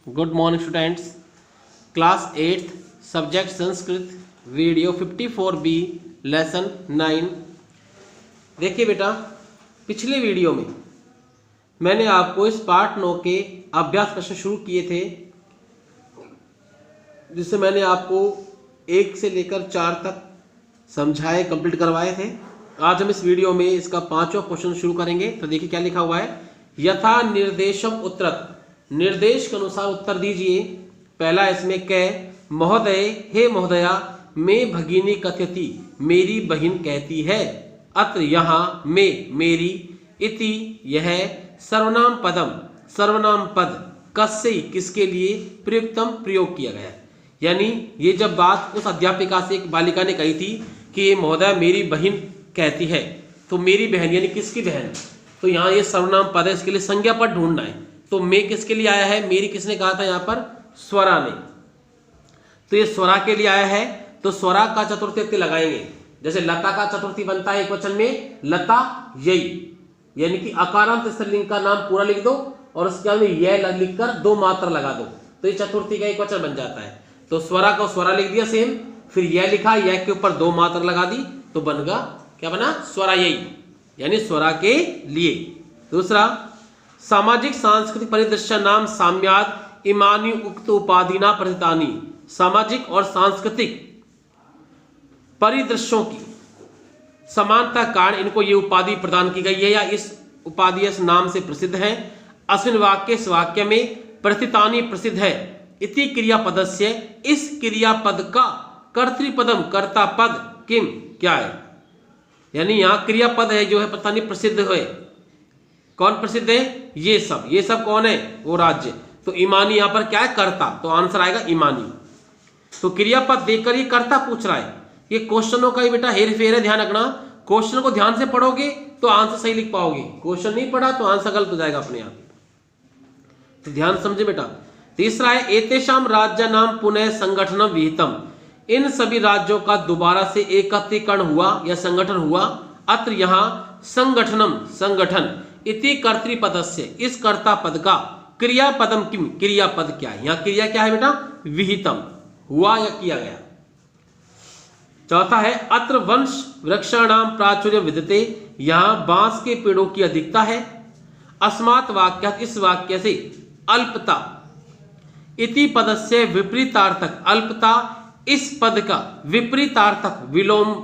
Good morning students. Class 8 subject Sanskrit video 54B lesson 9। देखिए बेटा, पिछले वीडियो में मैंने आपको इस पार्ट 9 के अभ्यास प्रश्न शुरू किए थे, जिससे मैंने आपको 1 से लेकर 4 तक समझाए, कंप्लीट करवाए थे। आज हम इस वीडियो में इसका 5वां क्वेश्चन शुरू करेंगे। तो देखिए क्या लिखा हुआ है। यथा निर्देशम उत्तरत, निर्देश के अनुसार उत्तर दीजिए। पहला इसमें कै महोदय, हे महोदया, मैं भगिनी कथयति, मेरी बहन कहती है। अत्र यहाँ, में मेरी, इति यह, सर्वनाम पदम, सर्वनाम पद, कस्य किसके लिए, प्रयुक्तम प्रयोग किया गया है। यानी ये जब बात उस अध्यापिका से एक बालिका ने कही थी कि महोदय मेरी बहन कहती है, तो मेरी बहन यानी किसकी बहन, तो यहाँ ये सर्वनाम पद है, इसके लिए संज्ञा पद ढूंढना है। तो मैं किसके लिए आया है, मेरी किसने कहा था यहाँ पर, स्वरा ने। तो ये स्वरा के लिए आया है, तो स्वरा का चतुर्थी व्यक्ति लगाएंगे। जैसे लता का चतुर्थी बनता है एक वचन में, लता यही, यानी कि अकारांत स्त्रीलिंग का नाम पूरा लिख दो और उसके बाद में यह लिखकर 2 मात्रा लगा दो, तो ये चतुर्थी का एक वचन बन जाता है। तो स्वरा को स्वरा लिख दिया सेम, फिर यह लिखा, यह के ऊपर 2 मात्रा लगा दी, तो बन गया क्या बना, स्वरा यही, यानी स्वरा के लिए। दूसरा, सामाजिक सांस्कृतिक परिदृश्य नाम साम्याद इमानी उक्त उपाधिना प्रथितानी, सामाजिक और सांस्कृतिक परिदृश्यों की समानता कारण इनको ये उपाधि प्रदान की गई है, या इस उपाधि इस नाम से प्रसिद्ध है। अस्मिन् वाक्य, इस वाक्य में प्रथितानी प्रसिद्ध है। इति क्रियापदस्य, इस क्रियापद का कर्तृपदम, कर्ता पद, किम क्या है, यानी यहाँ क्रियापद है जो है प्रथितानी प्रसिद्ध है। कौन प्रसिद्ध है, ये सब कौन है, वो राज्य। तो ईमानी यहाँ पर क्या है, कर्ता, तो आंसर आएगा ईमानी। तो क्रियापद देकर ये कर्ता पूछ रहा है। ये क्वेश्चनों का ही बेटा हेर फेर है, ध्यान रखना। क्वेश्चन को ध्यान से पढ़ोगे तो आंसर सही लिख पाओगे, क्वेश्चन नहीं पढ़ा तो आंसर गलत हो जाएगा अपने आप। तो ध्यान समझे बेटा। तीसरा है एतेषाम राज्य नाम पुनः संगठनम विहितम, इन सभी राज्यों का दोबारा से एकत्रीकरण हुआ या संगठन हुआ। अत्र यहाँ संगठनम, संगठन, इति कर्तृपदस्य, इस कर्ता पद का, क्रियापदम किम, क्रियापद क्या है, यहाँ क्रिया क्या है बेटा, विहितम, हुआ या किया गया। चौथा है अत्र वंश वृक्षाणाम प्राचुर्य विद्यते, यहाँ बांस के पेड़ों की अधिकता है। अस्मात् वाक्यात्, इस वाक्य से, अल्पता इति पदस्य विपरीतार्थक, अल्पता इस पद का विपरीतार्थक विलोम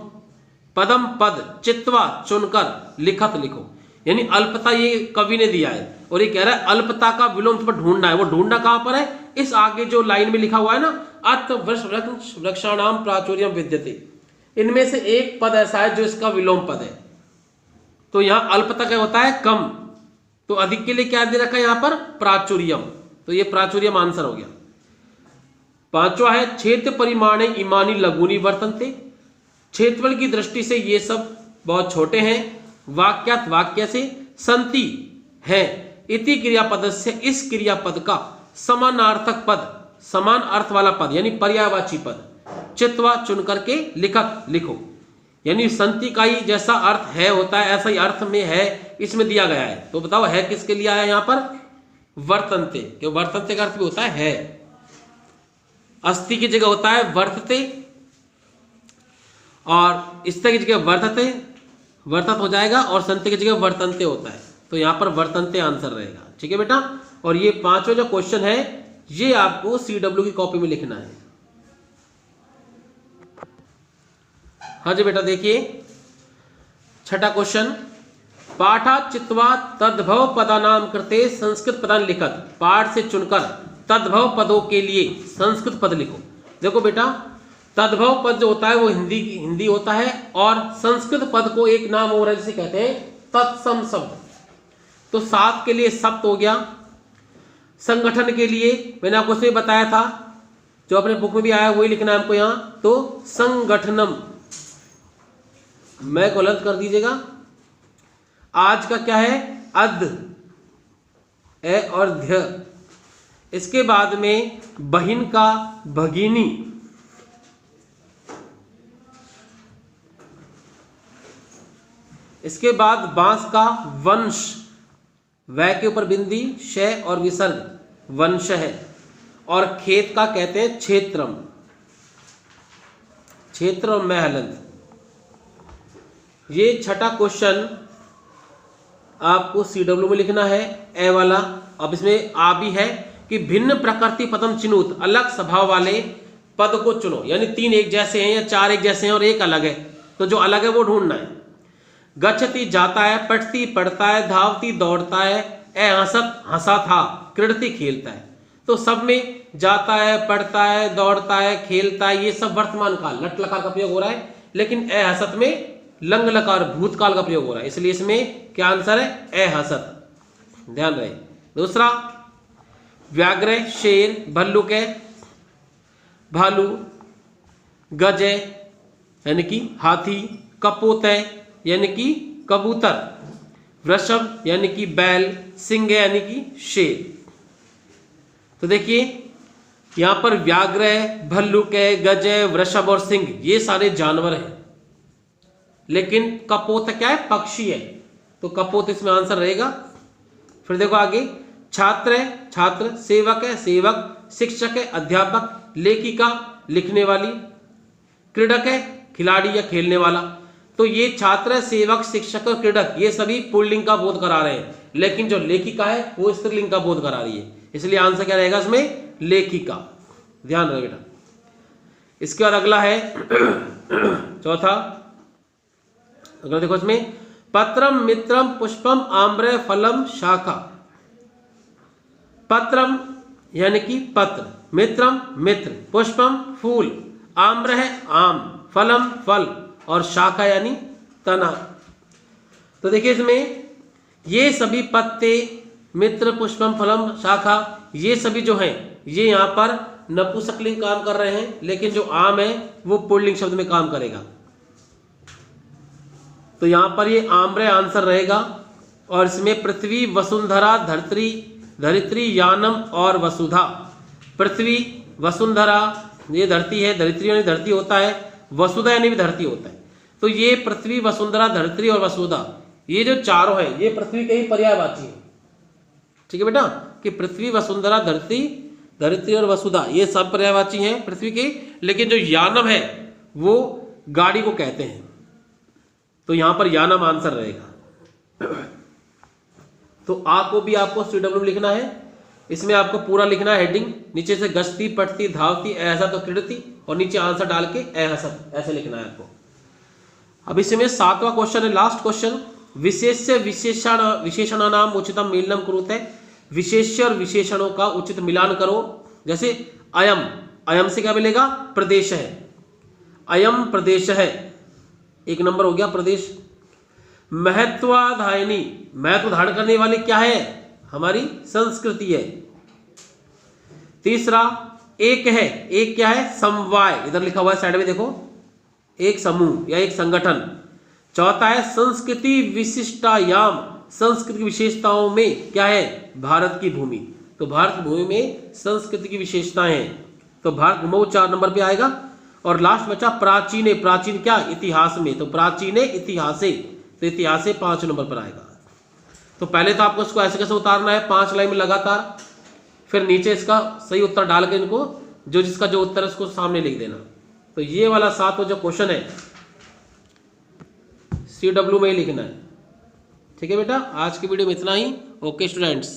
पदम पद चित्वा चुनकर लिखत लिखो। यानी अल्पता ये कवि ने दिया है और ये कह रहा है अल्पता का विलोम पर ढूंढना है। वो ढूंढना कहां पर है, इस आगे जो लाइन में लिखा हुआ है ना, अत्र वृक्ष वृक्षाणाम प्राचुर्यम विद्यते, इनमें से एक पद ऐसा है जो इसका विलोम पद है। तो यहां अल्पता क्या होता है, कम, तो अधिक के लिए क्या दे रखा है यहां पर, प्राचुर्यम, तो ये प्राचुर्यम आंसर हो गया। पांचवा है क्षेत्र परिमाणे इमानी लघुनी वर्तन्ते, क्षेत्रफल की दृष्टि से ये सब बहुत छोटे हैं। वाक्यात, वाक्य से, संति है, इति क्रियापद से, इस क्रियापद का समानार्थक पद, समान अर्थ वाला पद यानी पर्यायवाची पद, चित्वा चुन करके लिखत लिखो। यानी संति का ही जैसा अर्थ है होता है, ऐसा ही अर्थ में है इसमें दिया गया है। तो बताओ है किसके लिए आया यहाँ पर, वर्तन्ते, क्यों वर्तन्ते का अर्थ भी होता है अस्थि की जगह होता है वर्तते, और स्थ की जगह वर्तते, वर्तत हो जाएगा, और संते की जगह वर्तन्ते होता है। तो यहां पर वर्तन्ते आंसर रहेगा। ठीक है बेटा। और ये 5वां जो क्वेश्चन है ये आपको CW की कॉपी में लिखना है। हाँ जी बेटा, देखिए 6ठा क्वेश्चन, पाठा चित्वा तद्भव पदानाम कृते संस्कृत पदान लिखत, पाठ से चुनकर तद्भव पदों के लिए संस्कृत पद लिखो। देखो बेटा, तद्भव पद जो होता है वो हिंदी होता है, और संस्कृत पद को एक नाम और है जिसे कहते हैं तत्सम शब्द। तो 7 के लिए सप्त हो गया। संगठन के लिए मैंने आपको उसमें बताया था, जो अपने बुक में भी आया वही लिखना है हमको यहाँ। तो संगठनम, मैं को गलत कर दीजिएगा। आज का क्या है, अध, ए और ध्य। इसके बाद में बहिन का भगिनी, इसके बाद बांस का वंश, वै के ऊपर बिंदी, शय और विसर्ग, वंश है। और खेत का कहते हैं क्षेत्रम। क्षेत्र और मैं हलंत। ये छठा क्वेश्चन आपको CW में लिखना है, ए वाला। अब इसमें आ भी है कि भिन्न प्रकृति पदम चिन्हुत, अलग स्वभाव वाले पद को चुनो, यानी 3 एक जैसे हैं या 4 एक जैसे हैं और एक अलग है, तो जो अलग है वो ढूंढना है। गच्छति जाता है, पठती पढ़ता है, धावती दौड़ता है, ए हंसत हंसा था, क्रीडति खेलता है। तो सब में जाता है, पढ़ता है, दौड़ता है, खेलता है, ये सब वर्तमान काल लट लकार का प्रयोग हो रहा है, लेकिन ए हसत में लंग लकार भूतकाल का प्रयोग हो रहा है, इसलिए इसमें क्या आंसर है, ए हसत, ध्यान रहे। दूसरा, व्याघ्र शेर, भल्लुक है, भालू, गज है यानी कि हाथी, कपोत है यानी कि कबूतर, वृषभ यानी कि बैल, सिंह यानी कि शेर। तो देखिए यहां पर व्याघ्र है, भल्लुक है, गज है, वृषभ और सिंह, ये सारे जानवर हैं, लेकिन कपोत क्या है, पक्षी है, तो कपोत इसमें आंसर रहेगा। फिर देखो आगे, छात्र है, छात्र, सेवक है, सेवक, शिक्षक है, अध्यापक, लेखिका, लिखने वाली, क्रीडक है, खिलाड़ी या खेलने वाला। तो ये छात्र, सेवक, शिक्षक और क्रीडक ये सभी पुल्लिंग का बोध करा रहे हैं, लेकिन जो लेखिका है वो स्त्रीलिंग का बोध करा रही है, इसलिए आंसर क्या रहेगा इसमें, लेखिका, ध्यान रहे बेटा। इसके बाद अगला है चौथा, अगला देखो इसमें, पत्रम, मित्रम, पुष्पम, आम्र, फलम, शाखा। पत्रम यानी कि पत्र, मित्रम मित्र, पुष्पम फूल, आम्र है आम, फलम फल और शाखा यानी तना। तो देखिए इसमें ये सभी पत्ते, मित्र, पुष्पम, फलम, शाखा, ये सभी जो हैं ये यहाँ पर नपुंसकलिंग काम कर रहे हैं, लेकिन जो आम है वो पुल्लिंग शब्द में काम करेगा। तो यहां पर ये आम्र आंसर रहेगा। और इसमें पृथ्वी, वसुंधरा, धरित्री, धरित्री, यानम और वसुधा। पृथ्वी, वसुंधरा ये धरती है, धरित्री यानी धरती होता है, वसुधा यानी भी धरती होता है। तो ये पृथ्वी, वसुंधरा, धरित्री और वसुधा ये जो चारों हैं ये पृथ्वी के ही पर्यायवाची है। ठीक है बेटा, कि पृथ्वी, वसुंधरा, धरती, धरित्री और वसुधा ये सब पर्यायवाची हैं पृथ्वी के, लेकिन जो यानम है वो गाड़ी को कहते हैं, तो यहां पर यानम आंसर रहेगा। तो आ को भी आपको CW लिखना है, इसमें आपको पूरा लिखना है हेडिंग, नीचे से गश्ती, पटती, धावती, ऐसा तो क्रीडती, और नीचे आंसर डाल के ऐसा ऐसे लिखना है आपको। अब इसमें 7वां क्वेश्चन है, लास्ट क्वेश्चन, विशेष्य विशेषणानाम उचितम मेलनम कुरुते। विशेष्य और विशेषणों का उचित मिलान करो। जैसे अयम, अयम से क्या मिलेगा, प्रदेश है, अयम प्रदेश है, 1 नंबर हो गया प्रदेश। महत्वाधायनी, महत्व धारण करने वाली क्या है, हमारी संस्कृति है। तीसरा एक है, एक क्या है, समवाय, इधर लिखा हुआ है साइड में देखो, एक समूह या एक संगठन। चौथा है संस्कृति विशिष्टायाम, संस्कृति की विशेषताओं में क्या है, भारत की भूमि। तो भारत की भूमि में संस्कृति की विशेषताएं हैं, तो भारत भूमि 4 नंबर पे आएगा। और लास्ट बचा प्राचीन, प्राचीन क्या, इतिहास में, तो प्राचीन इतिहासे, तो इतिहासे 5 नंबर पर आएगा। तो पहले तो आपको इसको ऐसे कैसे उतारना है, 5 लाइन में लगातार, फिर नीचे इसका सही उत्तर डाल के इनको जो जिसका जो उत्तर है उसको सामने लिख देना। तो ये वाला 7वां जो क्वेश्चन है CW में ही लिखना है। ठीक है बेटा, आज की वीडियो में इतना ही। Okay students.